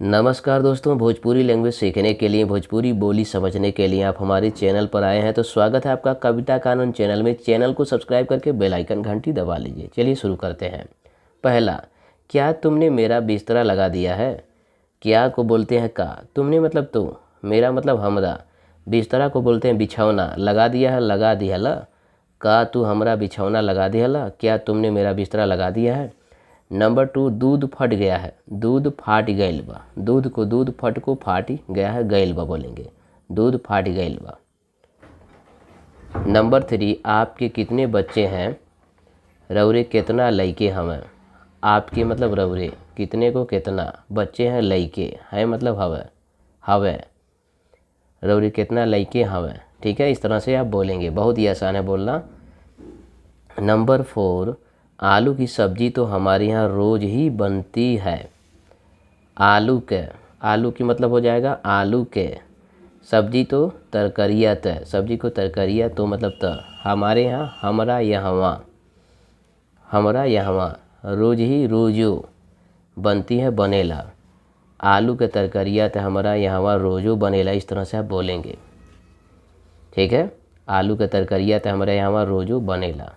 नमस्कार दोस्तों, भोजपुरी लैंग्वेज सीखने के लिए, भोजपुरी बोली समझने के लिए आप हमारे चैनल पर आए हैं तो स्वागत है आपका कविता कानून चैनल में। चैनल को सब्सक्राइब करके बेल आइकन घंटी दबा लीजिए। चलिए शुरू करते हैं। पहला, क्या तुमने मेरा बिस्तरा लगा दिया है। क्या को बोलते हैं का, तुमने मतलब तू, मेरा मतलब हमरा, बिस्तरा को बोलते हैं बिछौना, लगा दिया है लगा दिया ला, का तू हमरा बिछौना लगा दिया ला, क्या तुमने मेरा बिस्तरा लगा दिया है। नंबर 2, दूध फट गया है, दूध फाट गइल बा, दूध को दूध फट को फाट गया है गइल बा बोलेंगे, दूध फाट गइल बा। नंबर 3, आपके कितने बच्चे हैं, रौरे कितना लइके हमें। आपके मतलब रौरे, कितने को कितना, बच्चे हैं लइके, है मतलब हवे हवे, रौरे कितना लइके हवे। ठीक है, इस तरह से आप बोलेंगे, बहुत ही आसान है बोलना। नंबर 4, आलू की सब्जी तो हमारे यहाँ रोज़ ही बनती है। आलू के, आलू की मतलब हो जाएगा आलू के, सब्जी तो तरकरिया त, सब्जी को तरकरिया तो मतलब त, हमारे यहाँ हमरा यहाँ, हमरा यहाँ, रोज़ ही रोज़ो बनती है बनेला, आलू के तरकरिया त हमारा यहाँ रोज़ो बनेला। इस तरह से आप बोलेंगे। ठीक है, आलू के तरकरिया त हमारे यहाँ रोज़ो बनेला।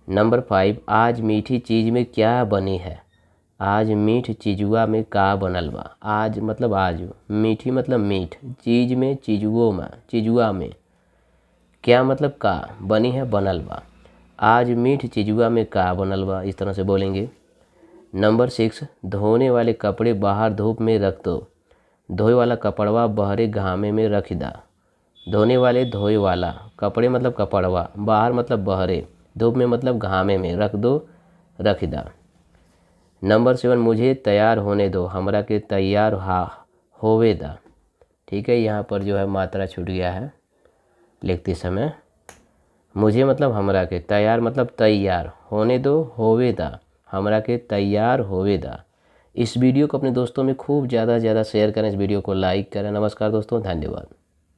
नंबर 5, आज मीठी चीज़ में क्या बनी है। आज मीठ चीजुआ में का बनल बा। आज मतलब आज, मीठी मतलब मीठ, चीज़ में चीजुओं में, चीजुआ में, क्या मतलब का, बनी है बनल बा, आज मीठ चीजुआ में का बनल बा। इस तरह से बोलेंगे। नंबर 6, धोने वाले कपड़े बाहर धूप में रख दो, धोए वाला कपड़वा बहरे घामे में रख दा। धोने वाले, धोए वाला, कपड़े मतलब कपड़वा, बाहर मतलब बहरे, धूप में मतलब घामे में, रख दो रख दा। नंबर 7, मुझे तैयार होने दो, हमरा के तैयार होवे दा। ठीक है, यहाँ पर जो है मात्रा छूट गया है लिखते समय। मुझे मतलब हमरा के, तैयार मतलब तैयार, होने दो होवे दा, हमरा के तैयार होवे दा। इस वीडियो को अपने दोस्तों में खूब ज़्यादा से ज़्यादा शेयर करें, इस वीडियो को लाइक करें। नमस्कार दोस्तों, धन्यवाद।